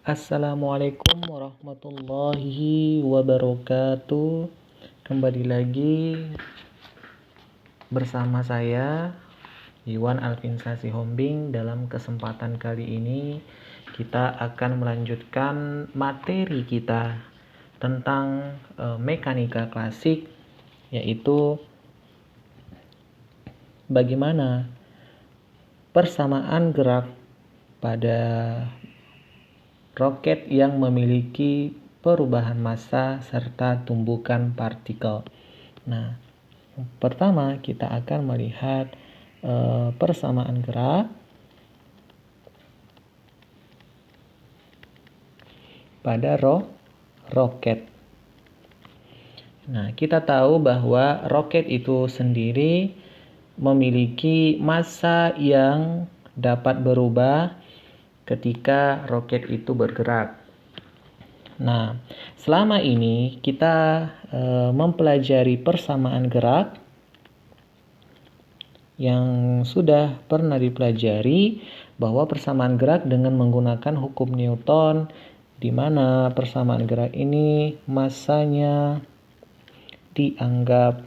Assalamualaikum warahmatullahi wabarakatuh. Kembali lagi bersama saya Iwan Alvinsa Sihombing. Dalam kesempatan kali ini kita akan melanjutkan materi kita tentang mekanika klasik, yaitu bagaimana persamaan gerak pada roket yang memiliki perubahan massa serta tumbukan partikel. Nah, pertama kita akan melihat persamaan gerak pada roket. Nah, kita tahu bahwa roket itu sendiri memiliki massa yang dapat berubah ketika roket itu bergerak. Nah, selama ini kita mempelajari persamaan gerak yang sudah pernah dipelajari, bahwa persamaan gerak dengan menggunakan hukum Newton, di mana persamaan gerak ini massanya dianggap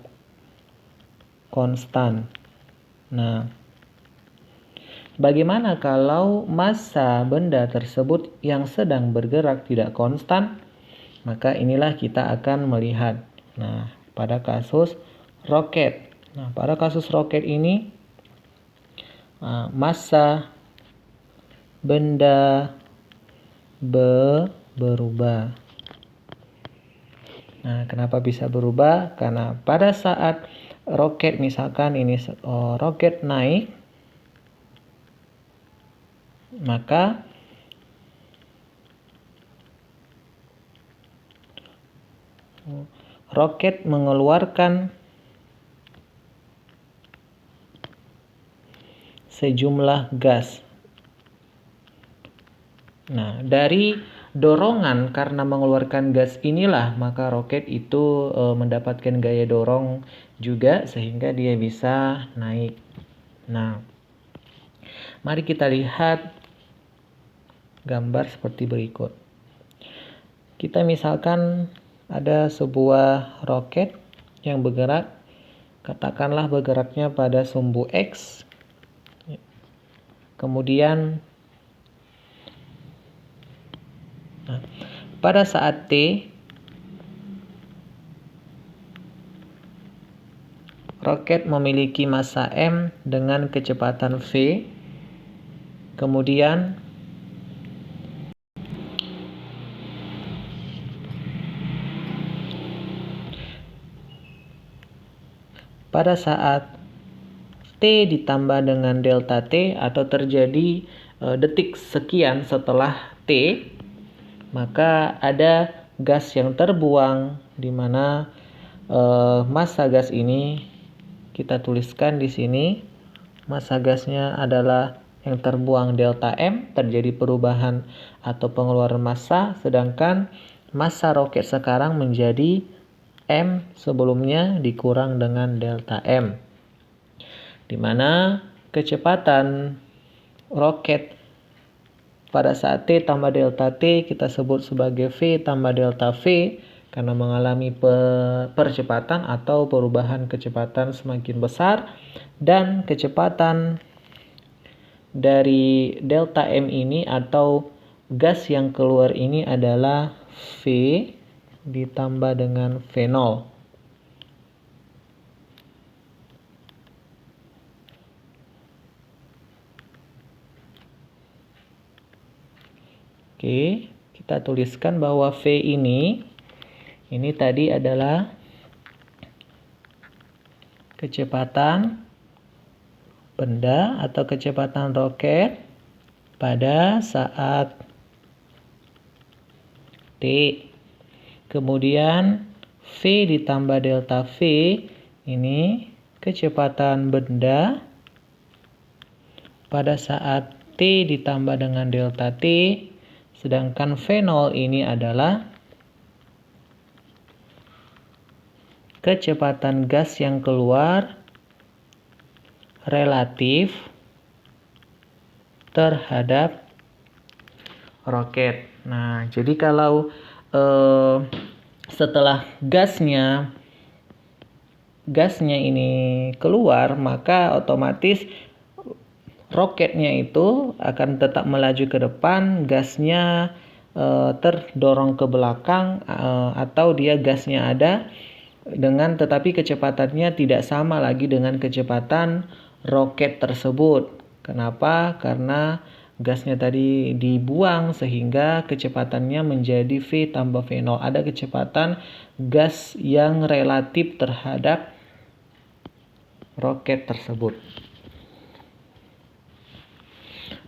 konstan. Nah, bagaimana kalau massa benda tersebut yang sedang bergerak tidak konstan? Maka inilah kita akan melihat. Nah, pada kasus roket. Nah, pada kasus roket ini massa benda berubah. Nah, kenapa bisa berubah? Karena pada saat roket, misalkan ini roket naik, maka roket mengeluarkan sejumlah gas. Nah, dari dorongan karena mengeluarkan gas inilah maka roket itu mendapatkan gaya dorong juga sehingga dia bisa naik. Nah, mari kita lihat gambar seperti berikut. Kita misalkan ada sebuah roket yang bergerak, katakanlah bergeraknya pada sumbu X. Kemudian pada saat T, roket memiliki massa M dengan kecepatan V. Kemudian pada saat T ditambah dengan delta T atau terjadi detik sekian setelah T, maka ada gas yang terbuang, di mana massa gas ini kita tuliskan di sini. Massa gasnya adalah yang terbuang delta M, terjadi perubahan atau pengeluaran massa, sedangkan massa roket sekarang menjadi M sebelumnya dikurang dengan delta M, di mana kecepatan roket pada saat T tambah delta T kita sebut sebagai V tambah delta V, karena mengalami percepatan atau perubahan kecepatan semakin besar, dan kecepatan dari delta M ini atau gas yang keluar ini adalah V ditambah dengan V0. Oke, kita tuliskan bahwa V ini tadi adalah kecepatan benda atau kecepatan roket pada saat T. Kemudian V ditambah delta V ini kecepatan benda pada saat T ditambah dengan delta T, sedangkan V0 ini adalah kecepatan gas yang keluar relatif terhadap roket. Nah, jadi kalau setelah gasnya ini keluar, maka otomatis roketnya itu akan tetap melaju ke depan, gasnya terdorong ke belakang, atau dia gasnya ada tetapi kecepatannya tidak sama lagi dengan kecepatan roket tersebut. Kenapa? Karena gasnya tadi dibuang sehingga kecepatannya menjadi V tambah V0. Ada kecepatan gas yang relatif terhadap roket tersebut.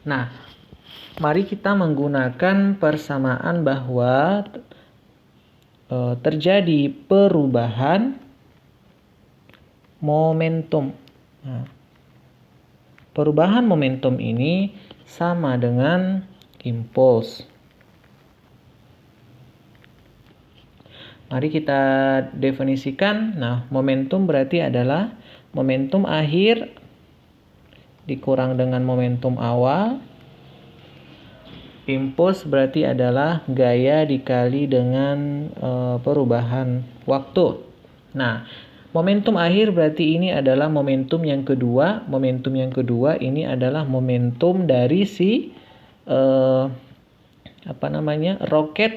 Nah, mari kita menggunakan persamaan bahwa terjadi perubahan momentum. Nah, perubahan momentum ini sama dengan impuls. Mari kita definisikan. Nah, momentum berarti adalah momentum akhir dikurang dengan momentum awal. Impuls berarti adalah gaya dikali dengan perubahan waktu. Nah, momentum akhir berarti ini adalah momentum yang kedua. Momentum yang kedua ini adalah momentum dari si roket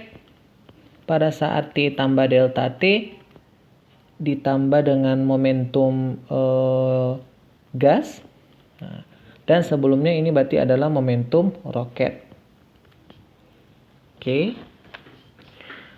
pada saat T tambah delta T ditambah dengan momentum gas. Nah, dan sebelumnya ini berarti adalah momentum roket. Oke.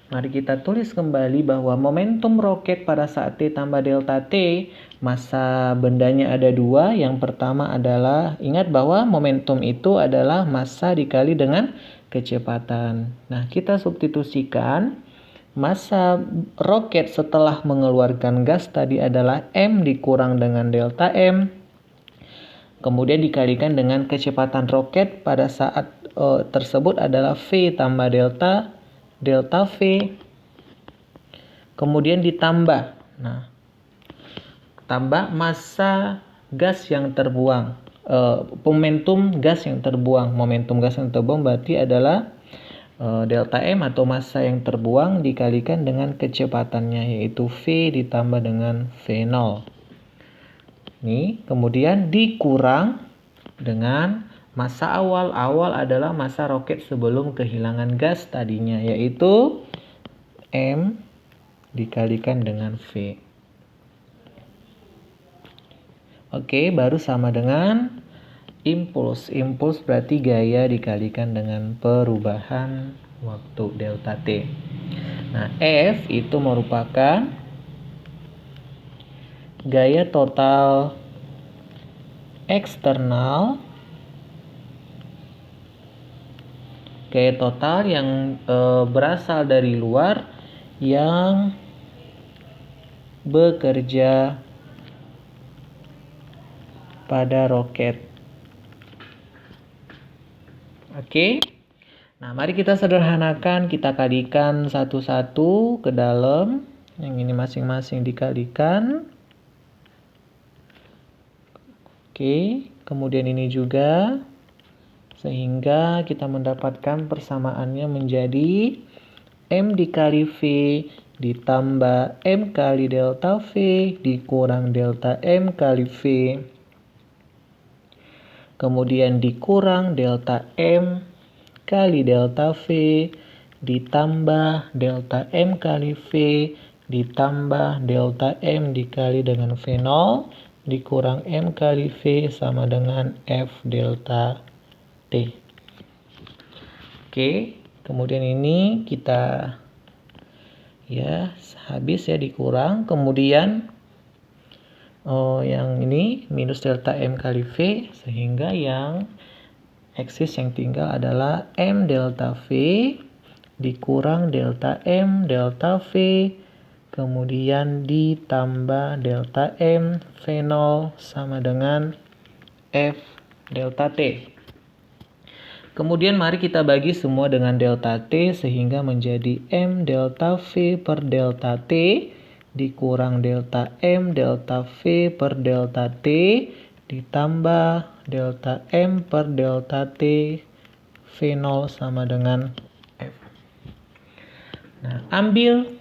Mari kita tulis kembali bahwa momentum roket pada saat T tambah delta T, massa bendanya ada dua. Yang pertama adalah, ingat bahwa momentum itu adalah massa dikali dengan kecepatan. Nah, kita substitusikan massa roket setelah mengeluarkan gas tadi adalah M dikurang dengan delta M. Kemudian dikalikan dengan kecepatan roket pada saat tersebut adalah V tambah delta V. Kemudian ditambah. Nah, tambah massa gas yang terbuang. Momentum gas yang terbuang. Momentum gas yang terbuang berarti adalah delta M atau massa yang terbuang dikalikan dengan kecepatannya, yaitu V ditambah dengan V0. Ini kemudian dikurang dengan massa awal. Awal adalah massa roket sebelum kehilangan gas tadinya, yaitu M dikalikan dengan V. Oke, baru sama dengan impuls. Impuls berarti gaya dikalikan dengan perubahan waktu delta T. Nah, F itu merupakan gaya total eksternal. Gaya total yang berasal dari luar yang bekerja pada roket. Oke. Nah, mari kita sederhanakan, kita kalikan satu-satu ke dalam. Yang ini masing-masing dikalikan. Oke, kemudian ini juga. Sehingga kita mendapatkan persamaannya menjadi M dikali V ditambah M kali delta V dikurang delta M kali V. Kemudian dikurang delta M kali delta V ditambah delta M kali V ditambah delta M dikali dengan V0 dikurang M kali V sama dengan F delta T. Oke, kemudian ini kita habis dikurang. Kemudian yang ini minus delta M kali V, sehingga yang eksis yang tinggal adalah M delta V dikurang delta M delta V kemudian ditambah delta M V0 sama dengan F delta T. Kemudian mari kita bagi semua dengan delta T sehingga menjadi M delta V per delta T dikurang delta M delta V per delta T ditambah delta M per delta T V0 sama dengan F. Nah, ambil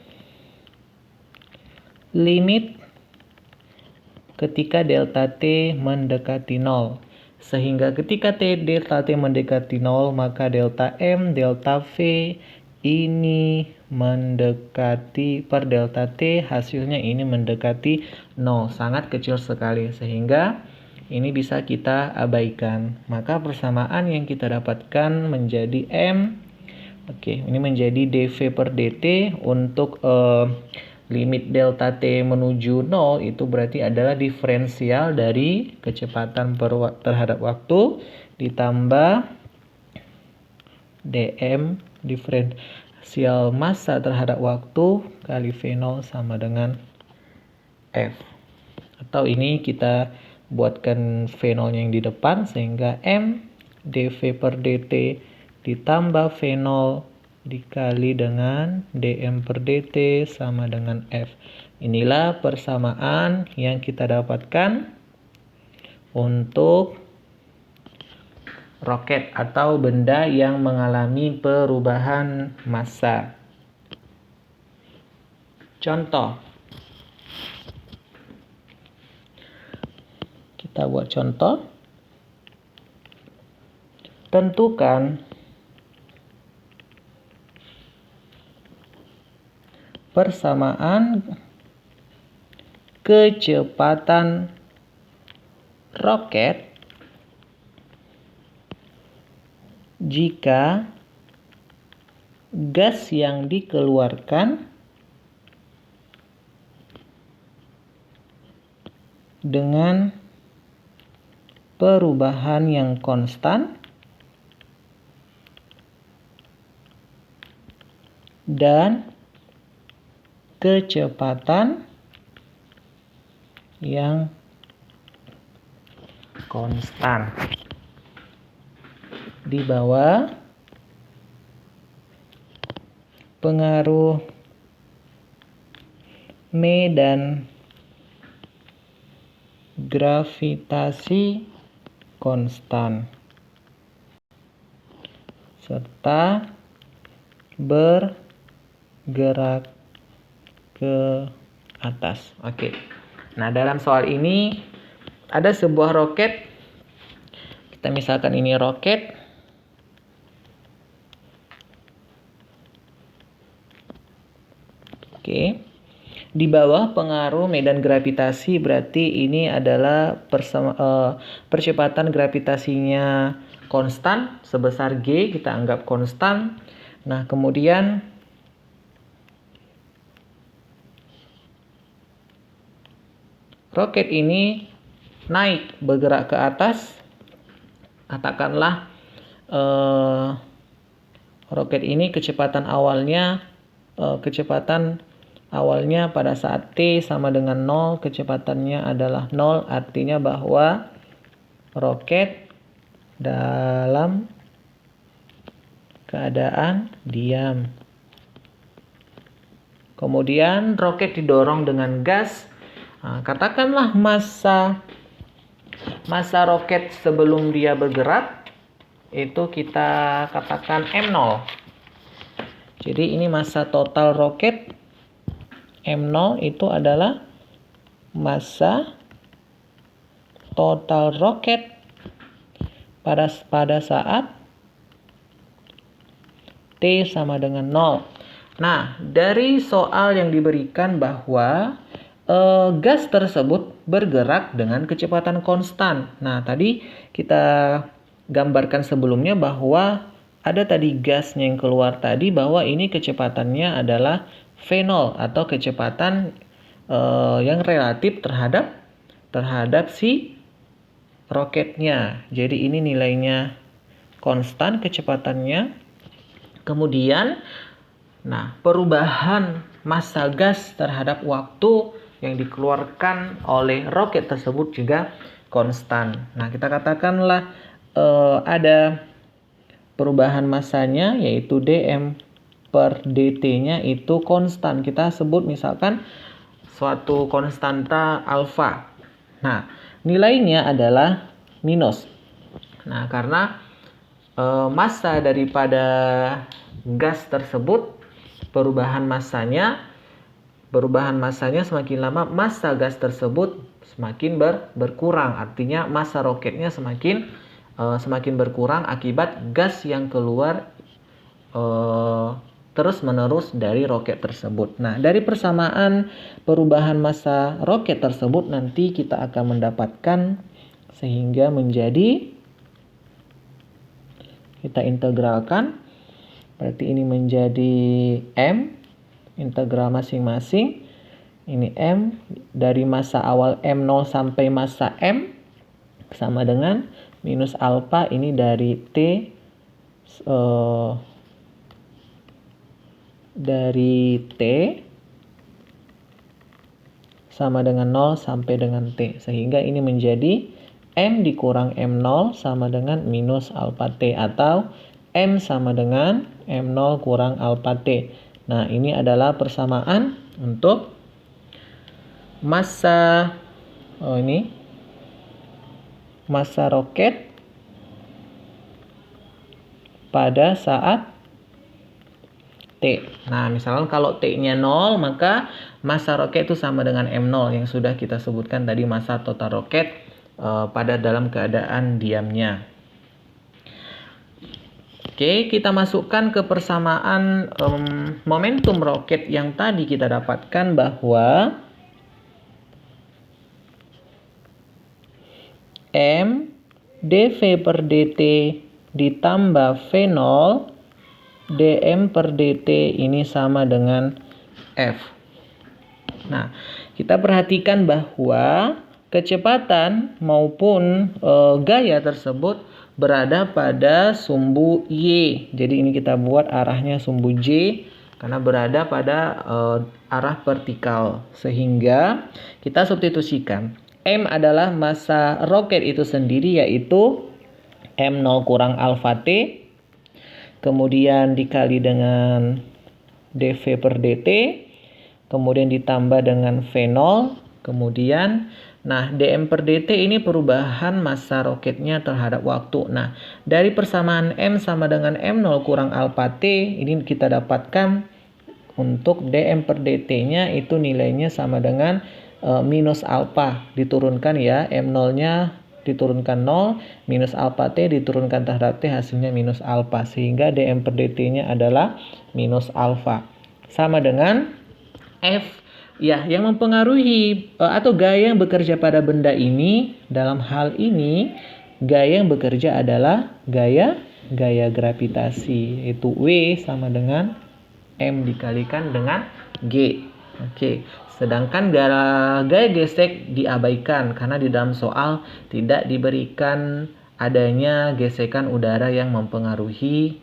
limit ketika delta T mendekati 0. Sehingga ketika delta T mendekati 0, maka delta M, delta V ini mendekati per delta T, hasilnya ini mendekati 0. Sangat kecil sekali, sehingga ini bisa kita abaikan. Maka persamaan yang kita dapatkan menjadi M. Oke, ini menjadi dV per dt untuk limit delta T menuju 0 itu berarti adalah diferensial dari kecepatan terhadap waktu ditambah dm diferensial massa terhadap waktu kali V0 sama dengan F. Atau ini kita buatkan V0 yang di depan sehingga M dV per dt ditambah V0 dikali dengan dm per dt sama dengan F. Inilah persamaan yang kita dapatkan untuk roket atau benda yang mengalami perubahan massa. Contoh. Kita buat contoh. Tentukan persamaan kecepatan roket jika gas yang dikeluarkan dengan perubahan yang konstan dan kecepatan yang konstan. Di bawah pengaruh medan gravitasi konstan serta bergerak ke atas. Oke. Nah, dalam soal ini ada sebuah roket. Kita misalkan ini roket. Oke. Di bawah pengaruh medan gravitasi berarti ini adalah percepatan gravitasinya konstan sebesar G, kita anggap konstan. Nah, kemudian roket ini naik bergerak ke atas. Katakanlah roket ini kecepatan awalnya pada saat T sama dengan 0, kecepatannya adalah 0, artinya bahwa roket dalam keadaan diam. Kemudian roket didorong dengan gas. Nah, katakanlah massa roket sebelum dia bergerak itu kita katakan M0. Jadi ini massa total roket. M0 itu adalah massa total roket pada saat T sama dengan 0. Nah, dari soal yang diberikan bahwa gas tersebut bergerak dengan kecepatan konstan. Nah, tadi kita gambarkan sebelumnya bahwa ada tadi gasnya yang keluar tadi bahwa ini kecepatannya adalah V0 atau kecepatan yang relatif terhadap si roketnya. Jadi ini nilainya konstan kecepatannya. Kemudian perubahan massa gas terhadap waktu yang dikeluarkan oleh roket tersebut juga konstan. Nah, kita katakanlah ada perubahan massanya yaitu dm per dt-nya itu konstan. Kita sebut misalkan suatu konstanta alfa. Nah, nilainya adalah minus. Nah, karena massa daripada gas tersebut, perubahan massanya semakin lama, massa gas tersebut semakin berkurang. Artinya massa roketnya semakin berkurang akibat gas yang keluar terus-menerus dari roket tersebut. Nah, dari persamaan perubahan massa roket tersebut nanti kita akan mendapatkan sehingga menjadi, kita integralkan, berarti ini menjadi M, integral masing-masing. Ini M dari massa awal M0 sampai massa M sama dengan minus alfa ini dari T sama dengan 0 sampai dengan T. Sehingga ini menjadi M dikurang M0 sama dengan minus alfa T, atau M sama dengan M0 kurang alfa T. Nah, ini adalah persamaan untuk massa massa roket pada saat T. Nah, misalkan kalau T-nya 0, maka massa roket itu sama dengan M0 yang sudah kita sebutkan tadi, massa total roket pada dalam keadaan diamnya. Oke, kita masukkan ke persamaan momentum roket yang tadi kita dapatkan, bahwa M dV per dt ditambah V0 dm per dt ini sama dengan F. Nah, kita perhatikan bahwa kecepatan maupun gaya tersebut berada pada sumbu Y. Jadi ini kita buat arahnya sumbu J karena berada pada arah vertikal. Sehingga kita substitusikan. M adalah massa roket itu sendiri, yaitu M0 kurang alfa T. Kemudian dikali dengan dV per dt, kemudian ditambah dengan V0, kemudian dm per dt ini perubahan massa roketnya terhadap waktu. Nah, dari persamaan M sama dengan M0 kurang alfa T, ini kita dapatkan untuk dm per dt-nya itu nilainya sama dengan minus alfa, diturunkan ya, M0-nya diturunkan 0, minus alfa T diturunkan terhadap T, hasilnya minus alfa, sehingga dm per dt-nya adalah minus alfa. Sama dengan F, ya, yang mempengaruhi atau gaya yang bekerja pada benda ini, dalam hal ini gaya yang bekerja adalah gaya gravitasi, yaitu W sama dengan M dikalikan dengan G. Oke. Sedangkan gaya gesek diabaikan karena di dalam soal tidak diberikan adanya gesekan udara yang mempengaruhi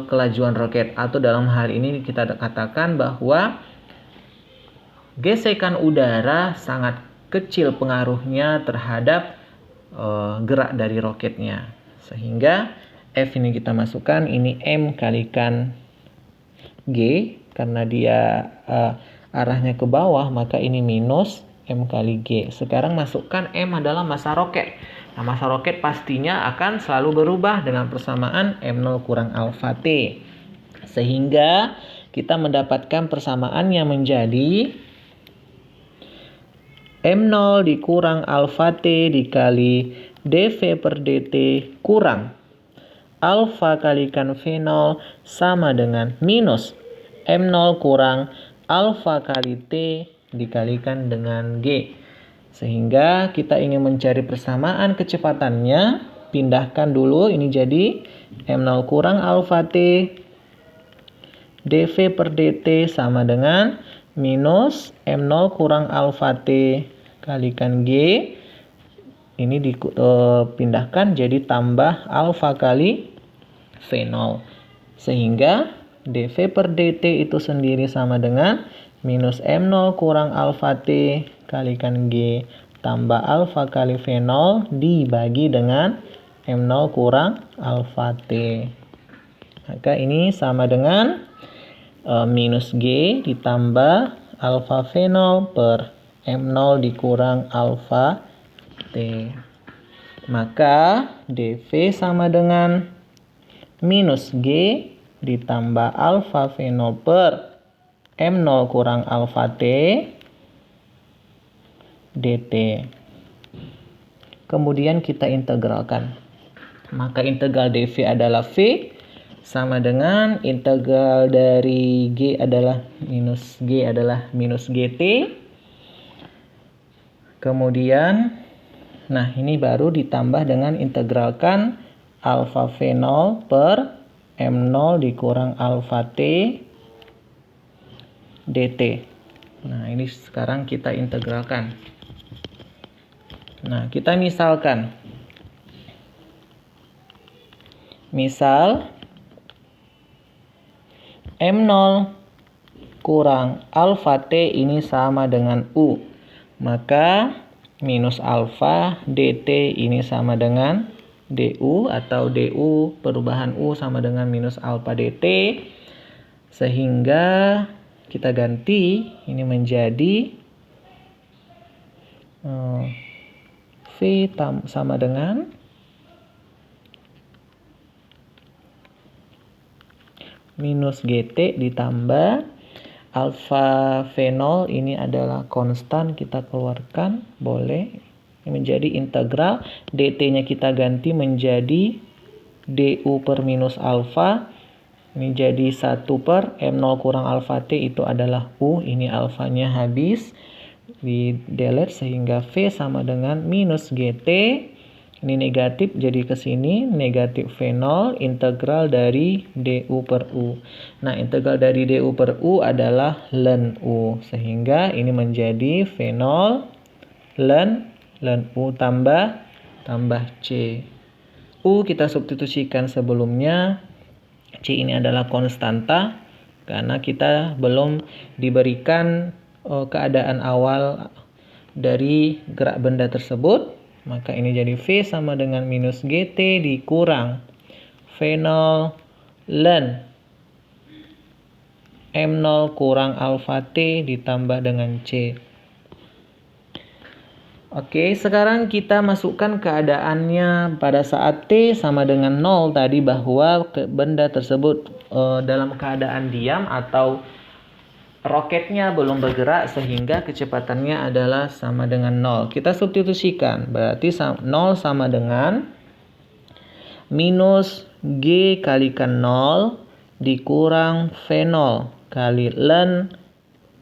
kelajuan roket, atau dalam hal ini kita katakan bahwa gesekan udara sangat kecil pengaruhnya terhadap gerak dari roketnya. Sehingga F ini kita masukkan, ini M kalikan G karena dia arahnya ke bawah, maka ini minus M kali G. Sekarang masukkan M adalah massa roket. Nah, massa roket pastinya akan selalu berubah dengan persamaan M0 kurang alfa T. Sehingga kita mendapatkan persamaan yang menjadi M0 dikurang alfa T dikali dV per dt kurang alfa kalikan V0 sama dengan minus M0 kurang alfa kali T dikalikan dengan G. Sehingga kita ingin mencari persamaan kecepatannya, pindahkan dulu, ini jadi M0 kurang alfa T dV per dt sama dengan minus M0 kurang alfa T kalikan G. Ini dipindahkan jadi tambah alfa kali V0. Sehingga dV per dt itu sendiri sama dengan minus M0 kurang alfa T kalikan G tambah alfa kali V0 dibagi dengan M0 kurang alfa T. Maka ini sama dengan minus G ditambah alfa V0 per M0 dikurang alfa T. Maka dV sama dengan minus G ditambah alfa V0 per M0 kurang alfa T dt. Kemudian kita integralkan. Maka integral dV adalah V sama dengan integral dari G adalah minus GT. Kemudian, nah ini baru ditambah dengan integralkan alfa V0 per M0 dikurang alfa T dt. Nah ini sekarang kita integralkan. Nah kita misalkan. Misal M0 kurang alfa T ini sama dengan U. Maka minus alfa dt ini sama dengan du, atau du perubahan U sama dengan minus alfa dt. Sehingga kita ganti ini menjadi V sama dengan minus GT ditambah alfa V0 ini adalah konstan, kita keluarkan, boleh. Ini menjadi integral, dt-nya kita ganti menjadi du per minus alfa. Ini jadi 1 per M0 kurang alfa T itu adalah U. Ini alfanya habis. Di delete sehingga V sama dengan minus GT. Ini negatif jadi ke sini. Negatif V0 integral dari du per U. Nah integral dari du per U adalah ln U. Sehingga ini menjadi V0 ln U tambah C. U kita substitusikan sebelumnya. C ini adalah konstanta karena kita belum diberikan keadaan awal dari gerak benda tersebut. Maka ini jadi V sama dengan minus GT dikurang V0 ln M0 kurang alfa T ditambah dengan C. Oke, sekarang kita masukkan keadaannya pada saat T sama dengan 0 tadi, bahwa benda tersebut dalam keadaan diam atau roketnya belum bergerak sehingga kecepatannya adalah sama dengan 0. Kita substitusikan, berarti 0 sama dengan minus G kalikan 0 dikurang V0 kali ln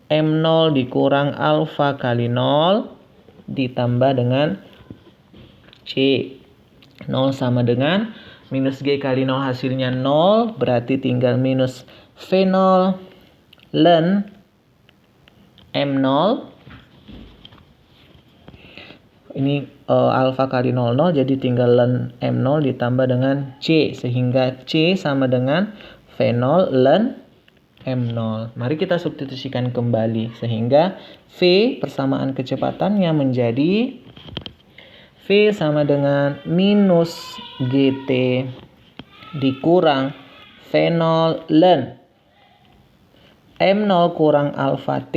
M0 dikurang alfa kali 0 ditambah dengan C. 0 sama dengan minus G kali 0 hasilnya 0, berarti tinggal minus V0 ln M0. Ini alfa kali 0, jadi tinggal ln M0 ditambah dengan C. Sehingga C sama dengan V0 ln M0. Mari kita substitusikan kembali. Sehingga V persamaan kecepatannya menjadi V sama dengan minus GT dikurang V0 ln M0 kurang alfa T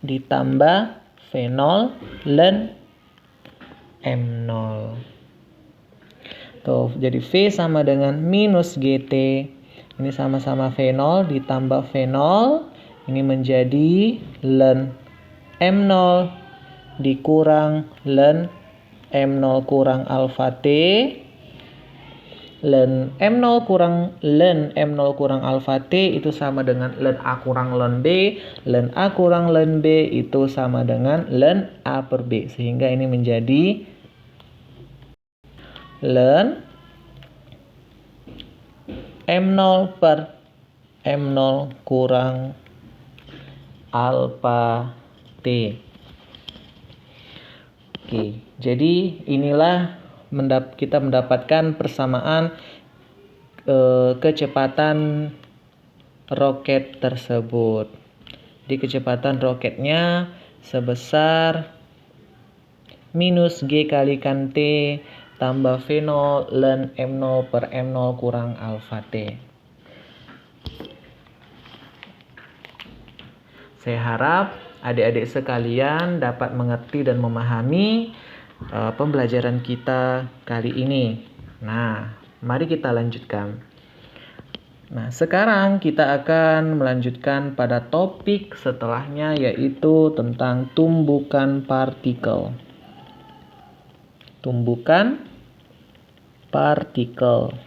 ditambah V0 ln M0. Tuh, jadi V sama dengan minus GT. Ini sama-sama V0 ditambah V0. Ini menjadi ln M0 dikurang ln M0 kurang alfa T. Ln M0 kurang ln M0 kurang alfa T itu sama dengan ln A kurang ln B. Ln A kurang ln B itu sama dengan ln A per B. Sehingga ini menjadi ln M0 per M0 kurang alfa T. Oke, jadi inilah kita mendapatkan persamaan kecepatan roket tersebut. Di kecepatan roketnya sebesar minus G kalikan T tambah V0 ln M0 per M0 kurang alfa T. Saya harap adik-adik sekalian dapat mengerti dan memahami pembelajaran kita kali ini. Nah, mari kita lanjutkan. Nah, sekarang kita akan melanjutkan pada topik setelahnya, yaitu tentang tumbukan partikel. Tumbukan partikel.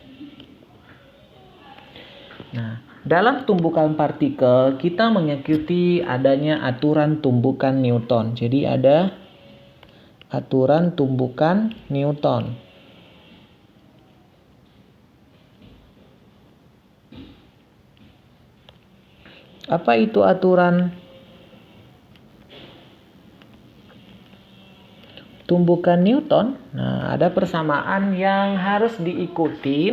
Nah, dalam tumbukan partikel kita mengikuti adanya aturan tumbukan Newton. Jadi ada aturan tumbukan Newton. Apa itu aturan tumbukan Newton? Nah, ada persamaan yang harus diikuti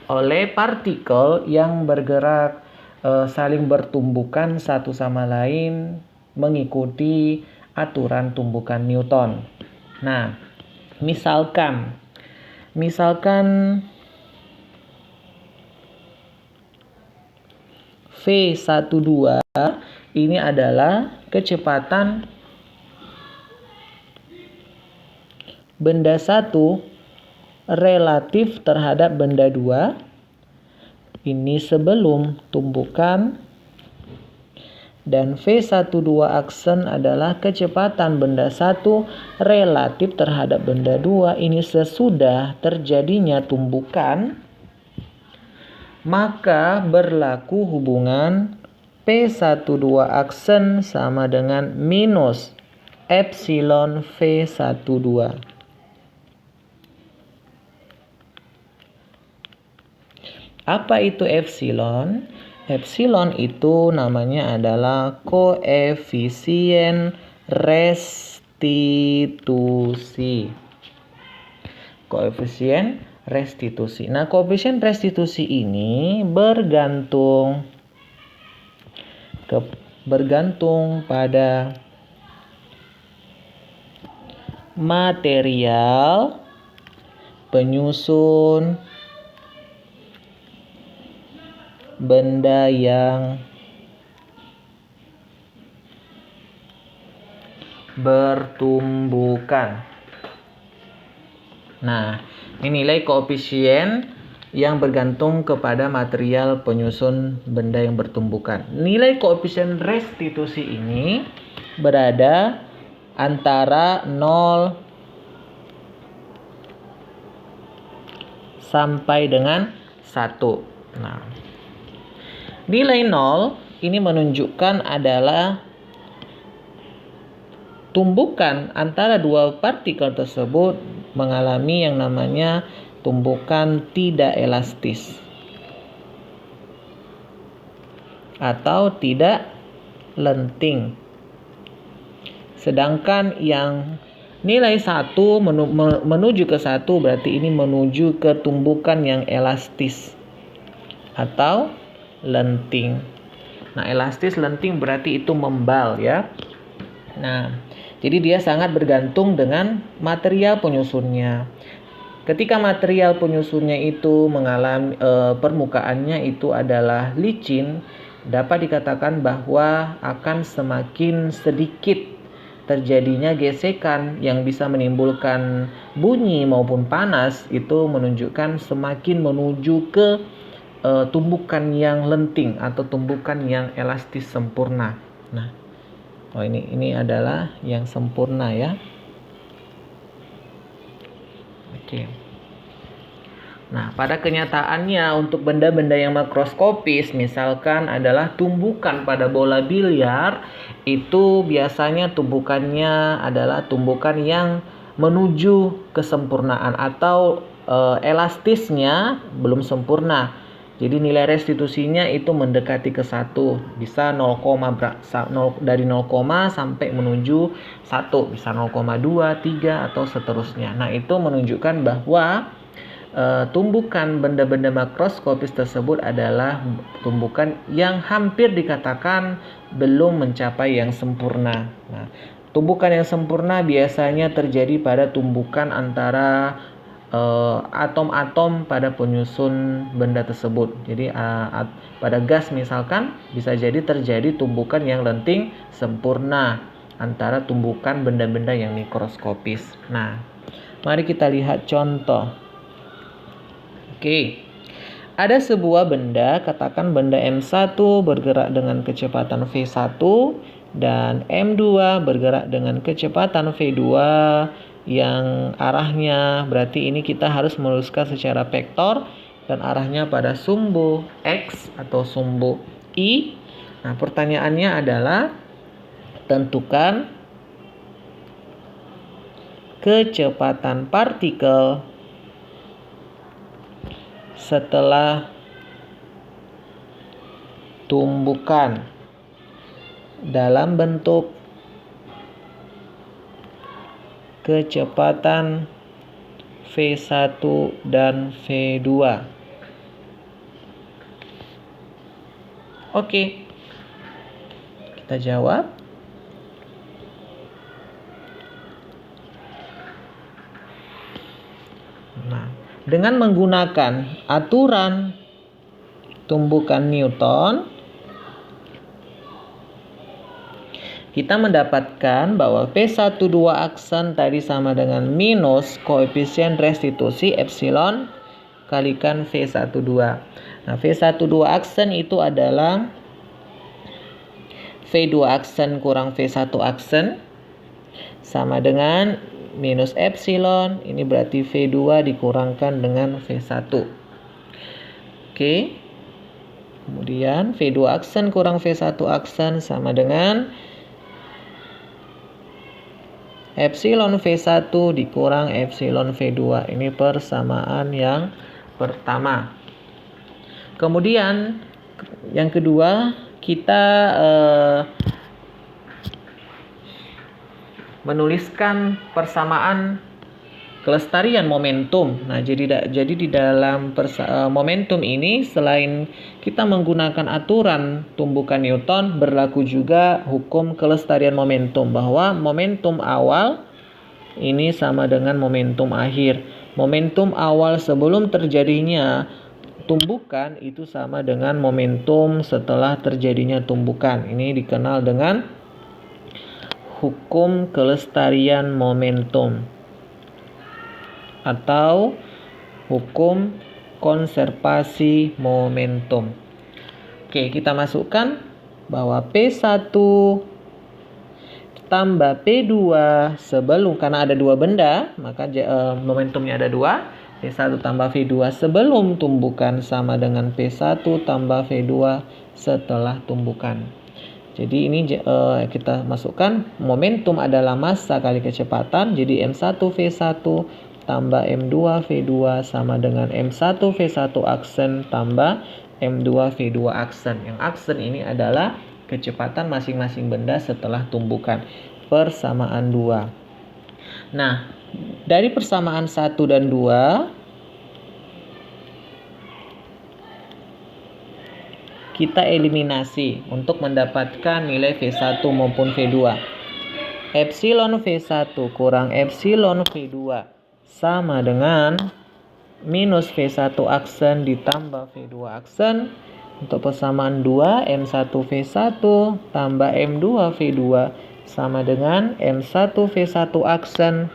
oleh partikel yang bergerak saling bertumbukan satu sama lain mengikuti aturan tumbukan Newton. Nah, misalkan V12 ini adalah kecepatan benda 1 relatif terhadap benda 2. Ini sebelum tumbukan. Dan V12 aksen adalah kecepatan benda 1 relatif terhadap benda 2. Ini sesudah terjadinya tumbukan. Maka berlaku hubungan P12 aksen sama dengan minus epsilon V12. Apa itu epsilon? Epsilon itu namanya adalah koefisien restitusi. Koefisien restitusi. Nah, koefisien restitusi ini bergantung pada material penyusun benda yang bertumbukan. Nah, ini nilai koefisien yang bergantung kepada material penyusun benda yang bertumbukan. Nilai koefisien restitusi ini berada antara 0 sampai dengan 1. Nah, nilai 0 ini menunjukkan adalah tumbukan antara dua partikel tersebut mengalami yang namanya tumbukan tidak elastis atau tidak lenting. Sedangkan yang nilai 1 menuju ke 1 berarti ini menuju ke tumbukan yang elastis atau lenting. Nah, elastis lenting berarti itu membal ya. Nah, jadi dia sangat bergantung dengan material penyusunnya. Ketika material penyusunnya itu mengalami permukaannya itu adalah licin, dapat dikatakan bahwa akan semakin sedikit terjadinya gesekan yang bisa menimbulkan bunyi maupun panas, itu menunjukkan semakin menuju ke tumbukan yang lenting atau tumbukan yang elastis sempurna. Nah, ini adalah yang sempurna ya. Oke. Nah, pada kenyataannya untuk benda-benda yang makroskopis, misalkan adalah tumbukan pada bola biliar, itu biasanya tumbukannya adalah tumbukan yang menuju kesempurnaan atau elastisnya belum sempurna. Jadi nilai restitusinya itu mendekati ke 1, bisa 0, dari 0, sampai menuju 1, bisa 0,2, 3 atau seterusnya. Nah, itu menunjukkan bahwa tumbukan benda-benda makroskopis tersebut adalah tumbukan yang hampir dikatakan belum mencapai yang sempurna. Nah, tumbukan yang sempurna biasanya terjadi pada tumbukan antara atom-atom pada penyusun benda tersebut. Jadi pada gas misalkan bisa jadi terjadi tumbukan yang lenting sempurna antara tumbukan benda-benda yang mikroskopis. Nah, mari kita lihat contoh. Oke. ada sebuah benda, katakan benda M1 bergerak dengan kecepatan V1 dan M2 bergerak dengan kecepatan V2 yang arahnya, berarti ini kita harus meluruskan secara vektor dan arahnya pada sumbu X atau sumbu Y. Nah, pertanyaannya adalah tentukan kecepatan partikel setelah tumbukan dalam bentuk kecepatan V1 dan V2. Oke, kita jawab. Nah, dengan menggunakan aturan tumbukan Newton, kita mendapatkan bahwa P12 aksen tadi sama dengan minus koefisien restitusi epsilon kalikan V12. Nah, V12 aksen itu adalah V2 aksen kurang V1 aksen sama dengan minus epsilon, ini berarti V2 dikurangkan dengan V1. Oke. Kemudian V2 aksen kurang V1 aksen sama dengan epsilon V1 dikurang epsilon V2. Ini persamaan yang pertama. Kemudian yang kedua, kita menuliskan persamaan kelestarian momentum. Nah, jadi di dalam momentum ini selain kita menggunakan aturan tumbukan Newton, berlaku juga hukum kelestarian momentum, bahwa momentum awal ini sama dengan momentum akhir. Momentum awal sebelum terjadinya tumbukan itu sama dengan momentum setelah terjadinya tumbukan. Ini dikenal dengan hukum kelestarian momentum atau hukum konservasi momentum. Oke, kita masukkan bahwa P1 tambah P2 sebelum, karena ada dua benda, maka momentumnya ada dua. P1 tambah V2 sebelum tumbukan sama dengan P1 tambah V2 setelah tumbukan. Jadi ini kita masukkan momentum adalah massa kali kecepatan. Jadi M1 V1 tambah M2 V2 sama dengan M1 V1 aksen tambah M2 V2 aksen. Yang aksen ini adalah kecepatan masing-masing benda setelah tumbukan. Persamaan 2. Nah, dari persamaan 1 dan 2 kita eliminasi untuk mendapatkan nilai V1 maupun V2. Epsilon V1 kurang epsilon V2 sama dengan minus V1 aksen ditambah V2 aksen. Untuk persamaan 2, M1 V1 tambah M2 V2 sama dengan M1 V1 aksen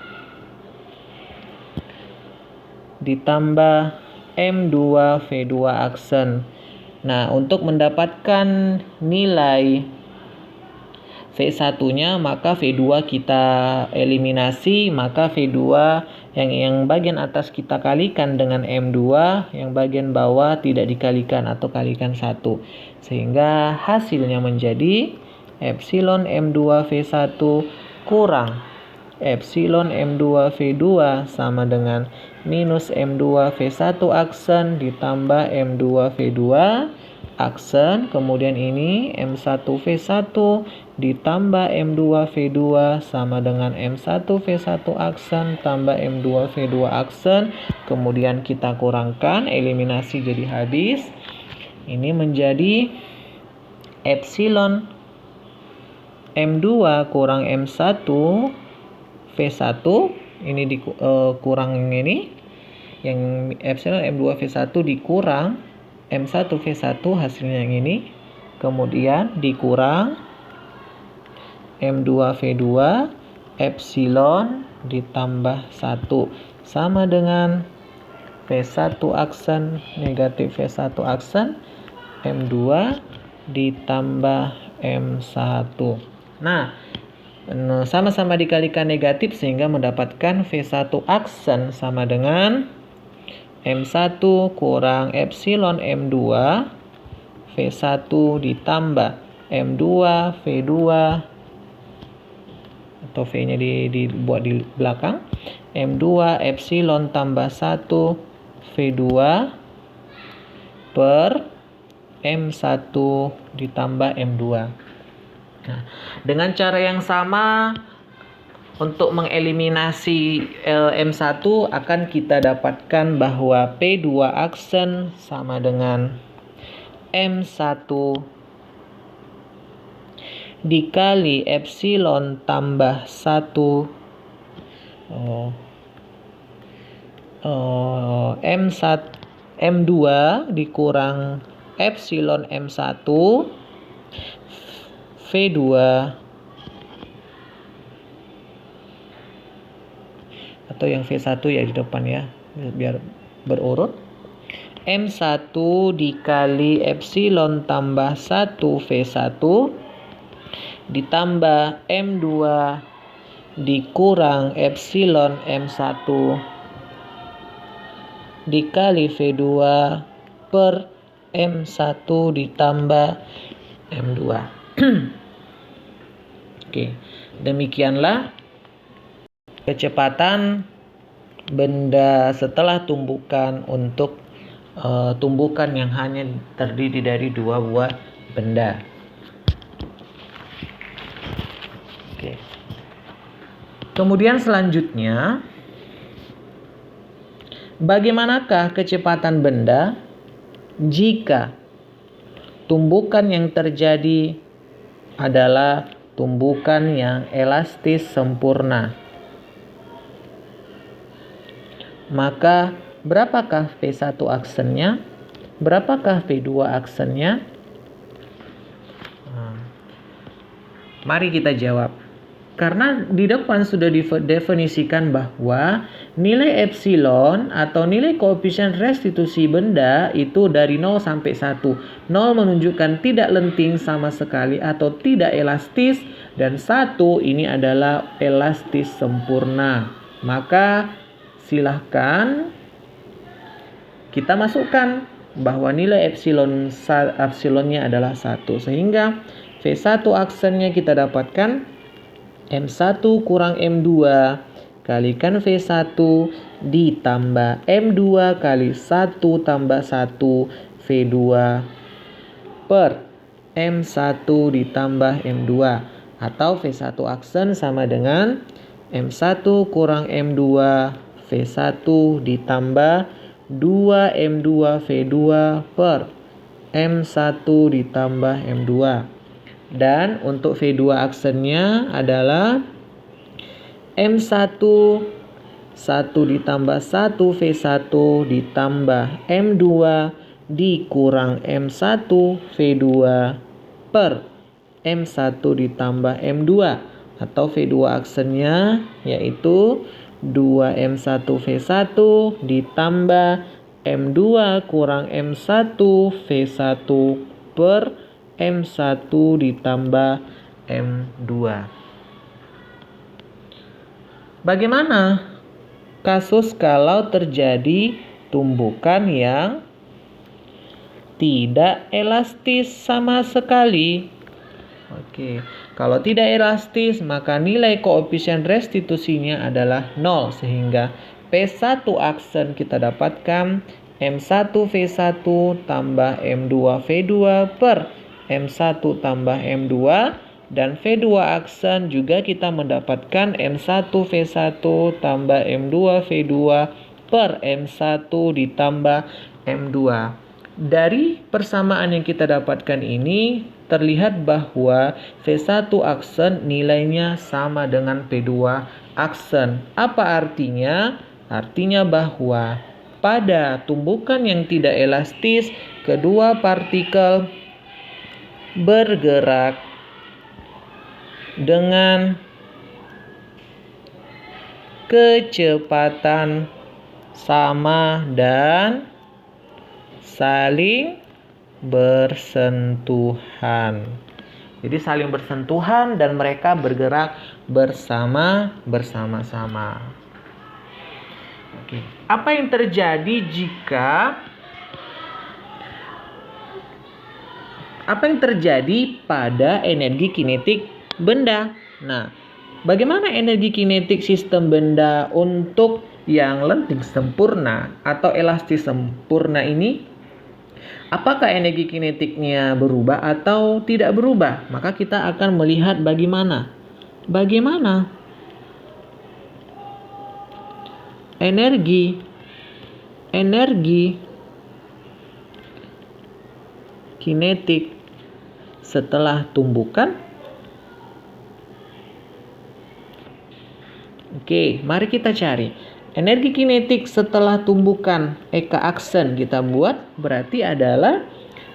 ditambah M2 V2 aksen. Nah, untuk mendapatkan nilai V1-nya, maka V2 kita eliminasi, maka V2 yang bagian atas kita kalikan dengan M2, yang bagian bawah tidak dikalikan atau kalikan 1. Sehingga hasilnya menjadi epsilon M2 V1 kurang epsilon M2 V2 sama dengan minus M2 V1 aksen ditambah M2 V2 aksen. Kemudian ini M1 V1 ditambah M2 V2 sama dengan M1 V1 aksen tambah M2 V2 aksen. Kemudian kita kurangkan, eliminasi jadi habis. Ini menjadi epsilon M2 kurang M1 V1, ini dikurang ini, yang epsilon M2 V1 dikurang M1 V1 hasilnya yang ini, kemudian dikurang M2 V2 epsilon ditambah 1 sama dengan V1 aksen, negatif V1 aksen, M2 ditambah M1. Nah, sama-sama dikalikan negatif sehingga mendapatkan V1 aksen sama dengan M1 kurang epsilon M2 V1 ditambah M2 V2, atau V-nya dibuat di belakang, M2 epsilon tambah 1 V2 per M1 ditambah M2. Nah, dengan cara yang sama, untuk mengeliminasi M1 akan kita dapatkan bahwa P2 aksen sama dengan M1 dikali epsilon tambah 1 M2 dikurang epsilon M1 V2 atau yang V1 ya di depan ya, biar berurut. M1 dikali epsilon tambah 1 V1 ditambah M2 dikurang epsilon M1 dikali V2 per M1 ditambah M2. Oke, demikianlah kecepatan benda setelah tumbukan untuk tumbukan yang hanya terdiri dari 2 buah benda. Oke. Kemudian selanjutnya, bagaimanakah kecepatan benda jika tumbukan yang terjadi adalah tumbukan yang elastis sempurna? Maka berapakah V1 aksennya? Berapakah V2 aksennya? Mari kita jawab. Karena di depan sudah didefinisikan bahwa nilai epsilon atau nilai koefisien restitusi benda itu dari 0 sampai 1. 0 menunjukkan tidak lenting sama sekali atau tidak elastis, dan 1 ini adalah elastis sempurna. Maka silahkan kita masukkan bahwa nilai epsilonnya adalah 1. Sehingga V1 aksennya kita dapatkan M1 kurang M2 kalikan V1 ditambah M2 kali 1 tambah 1 V2 per M1 ditambah M2, atau V1 aksen sama dengan M1 kurang M2 V1 ditambah 2 M2 V2 per M1 ditambah M2. Dan untuk V2 aksennya adalah M1 1 ditambah 1 V1 ditambah M2 dikurang M1 V2 per M1 ditambah M2, atau V2 aksennya yaitu 2M1 V1 ditambah M2 kurang M1 V1 per M1 ditambah M2. Bagaimana kasus kalau terjadi tumbukan yang tidak elastis sama sekali? Oke, kalau tidak elastis maka nilai koefisien restitusinya adalah 0, sehingga P1 aksen kita dapatkan M1 V1 tambah M2 V2 per M1 tambah M2, dan V2 aksen juga kita mendapatkan M1 V1 tambah M2 V2 per M1 ditambah M2. Dari persamaan yang kita dapatkan ini terlihat bahwa V1 aksen nilainya sama dengan P2 aksen. Apa artinya? Artinya bahwa pada tumbukan yang tidak elastis, kedua partikel bergerak dengan kecepatan sama dan saling bersentuhan. Jadi saling bersentuhan dan mereka bergerak bersama-sama. Oke. Apa yang terjadi pada energi kinetik benda? Nah, bagaimana energi kinetik sistem benda untuk yang lenting sempurna atau elastis sempurna ini? Apakah energi kinetiknya berubah atau tidak berubah? Maka kita akan melihat bagaimana energi kinetik setelah tumbukan. Oke, mari kita cari. Energi kinetik setelah tumbukan Eka aksen kita buat berarti adalah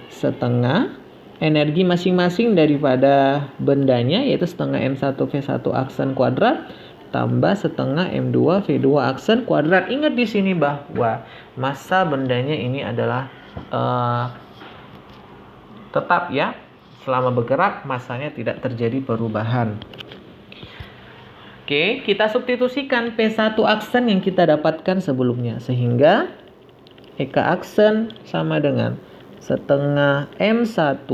setengah energi masing-masing daripada bendanya, yaitu setengah M1V1 aksen kuadrat tambah setengah M2 V2 aksen kuadrat. Ingat di sini bahwa massa bendanya ini adalah tetap ya. Selama bergerak massanya tidak terjadi perubahan. Oke, kita substitusikan P1 aksen yang kita dapatkan sebelumnya. Sehingga Eka aksen sama dengan setengah M1.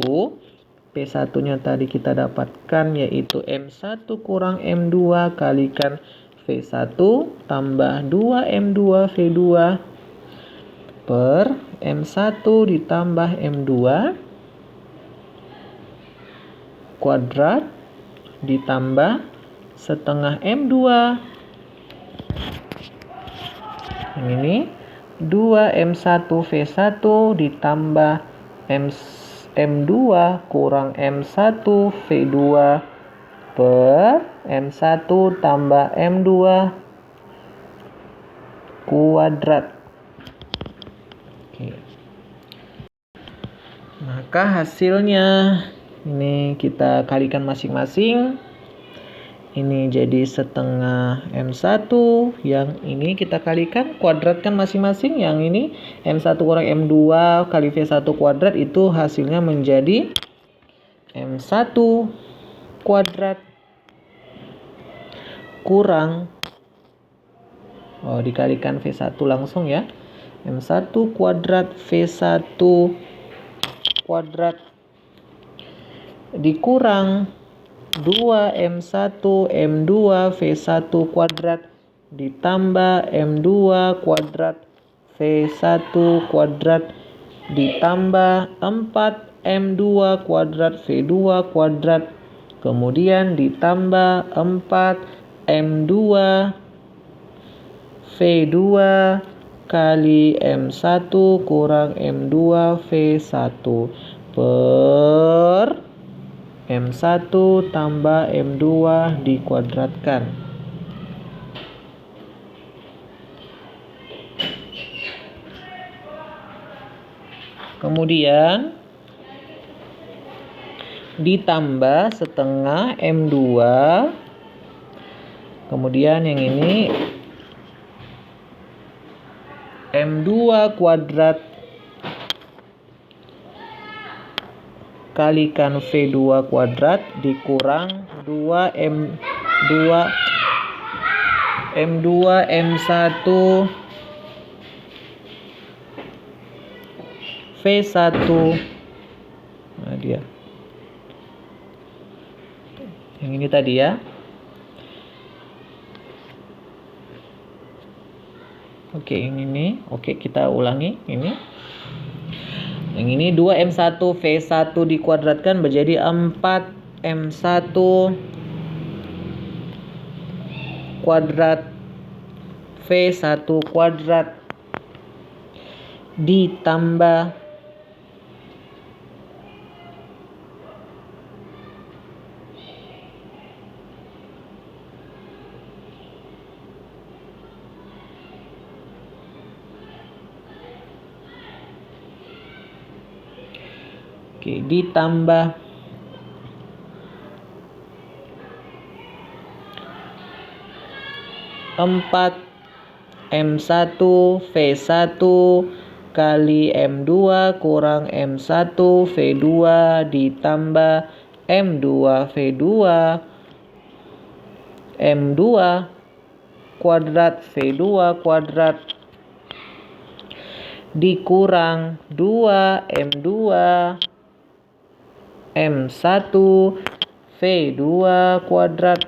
P1-nya tadi kita dapatkan yaitu M1 kurang M2 kalikan V1 tambah 2M2 V2 per M1 ditambah M2 kuadrat ditambah setengah M2 yang ini 2M1 V1 ditambah M2 kurang M1 V2 per M1 tambah M2 kuadrat. Oke. Maka hasilnya ini kita kalikan masing-masing. Ini jadi setengah M1, yang ini kita kalikan, kuadratkan masing-masing. Yang ini M1 kurang M2 kali V1 kuadrat itu hasilnya menjadi M1 kuadrat kurang, dikalikan V1 langsung ya. M1 kuadrat V1 kuadrat dikurang 2M1 M2 V1 kuadrat ditambah M2 kuadrat V1 kuadrat ditambah 4M2 kuadrat V2 kuadrat kemudian ditambah 4M2 V2 kali M1 kurang M2 V1 per M1 tambah M2 dikuadratkan. Kemudian ditambah setengah M2. Kemudian yang ini M2 kuadrat kalikan V2 kuadrat dikurang 2M2 M1 V1. Nah dia yang ini tadi ya. Oke, ini oke, kita ulangi ini. Yang ini 2M1 V1 dikuadratkan menjadi 4M1 kuadrat V1 kuadrat ditambah ditambah 4 M1 V1 kali M2 kurang M1 V2 ditambah M2 V2 M2 kuadrat V2 kuadrat dikurang 2 M2 M1 V2 kuadrat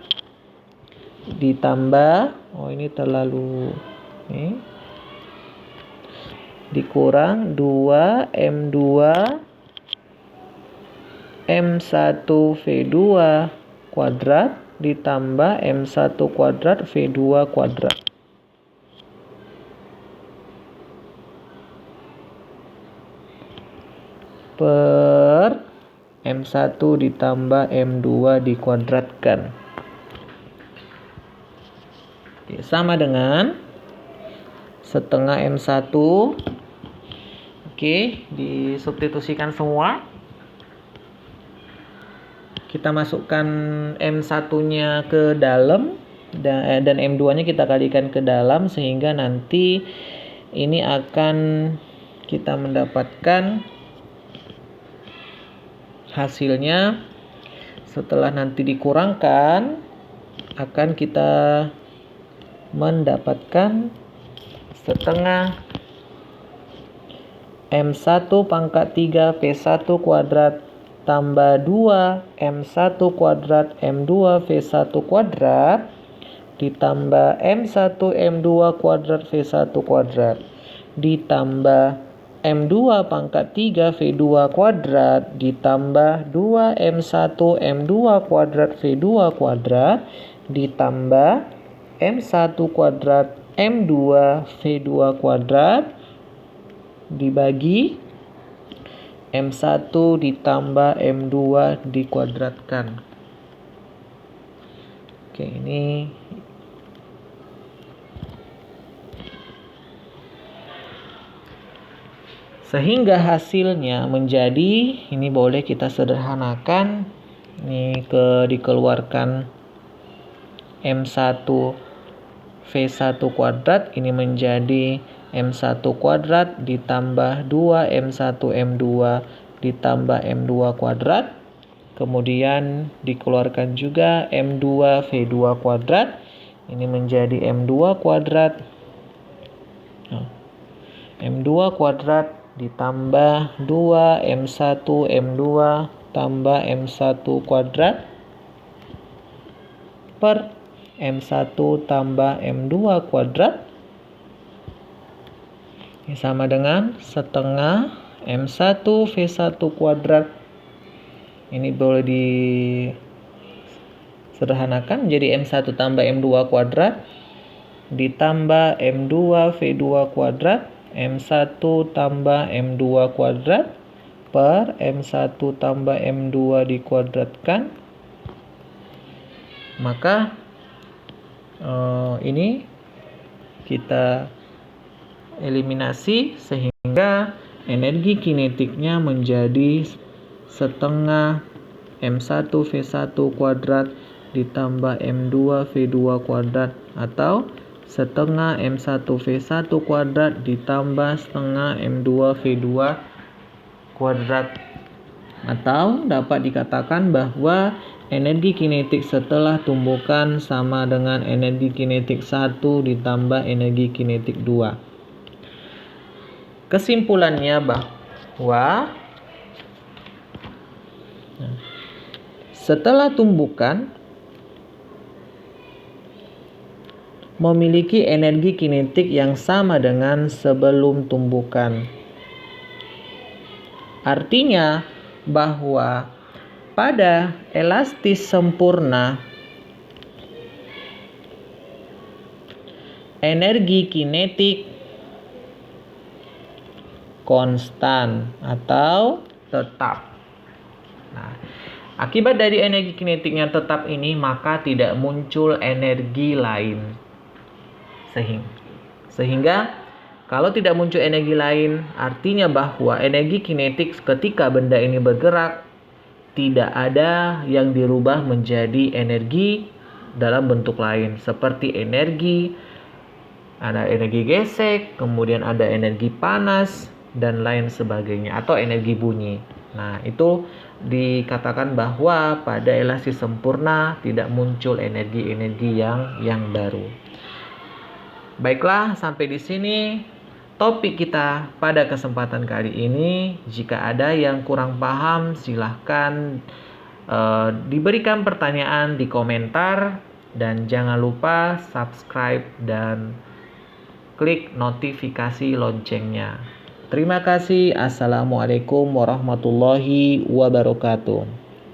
ditambah ini terlalu dikurang 2 M2 M1 V2 kuadrat ditambah M1 kuadrat V2 kuadrat. Per M1 ditambah M2 dikuadratkan. Oke, sama dengan setengah M1. Oke, disubstitusikan semua. Kita masukkan M1-nya ke dalam dan M2-nya kita kalikan ke dalam sehingga nanti ini akan kita mendapatkan hasilnya setelah nanti dikurangkan akan kita mendapatkan setengah M1 pangkat 3 P1 kuadrat tambah 2 M1 kuadrat M2 V1 kuadrat ditambah M1 M2 kuadrat V1 kuadrat ditambah M2 pangkat 3 V2 kuadrat ditambah 2 M1 M2 kuadrat V2 kuadrat ditambah M1 kuadrat M2 V2 kuadrat dibagi M1 ditambah M2 dikuadratkan. Oke, ini sehingga hasilnya menjadi, ini boleh kita sederhanakan, ini dikeluarkan M1 V1 kuadrat, ini menjadi M1 kuadrat ditambah 2 M1 M2 ditambah M2 kuadrat. Kemudian dikeluarkan juga M2 V2 kuadrat, ini menjadi M2 kuadrat. M2 kuadrat ditambah 2 M1 M2 tambah M1 kuadrat per M1 tambah M2 kuadrat. Ini sama dengan setengah M1 V1 kuadrat. Ini boleh disederhanakan menjadi M1 tambah M2 kuadrat ditambah M2 V2 kuadrat M1 tambah M2 kuadrat per M1 tambah M2 dikuadratkan. Maka ini kita eliminasi sehingga energi kinetiknya menjadi setengah M1 V1 kuadrat ditambah M2 V2 kuadrat atau setengah M1 V1 kuadrat ditambah setengah M2 V2 kuadrat. Atau dapat dikatakan bahwa energi kinetik setelah tumbukan sama dengan energi kinetik 1 ditambah energi kinetik 2. Kesimpulannya bahwa setelah tumbukan memiliki energi kinetik yang sama dengan sebelum tumbukan. Artinya bahwa pada elastis sempurna energi kinetik konstan atau tetap. Nah, akibat dari energi kinetiknya tetap ini, maka tidak muncul energi lain. Sehingga kalau tidak muncul energi lain, artinya bahwa energi kinetik ketika benda ini bergerak tidak ada yang dirubah menjadi energi dalam bentuk lain, seperti energi Ada energi gesek, kemudian ada energi panas, dan lain sebagainya, atau energi bunyi. Nah, itu dikatakan bahwa pada elastisi sempurna tidak muncul energi-energi yang baru. Baiklah, sampai di sini topik kita pada kesempatan kali ini. Jika ada yang kurang paham, silahkan diberikan pertanyaan di komentar. Dan jangan lupa subscribe dan klik notifikasi loncengnya. Terima kasih. Assalamualaikum warahmatullahi wabarakatuh.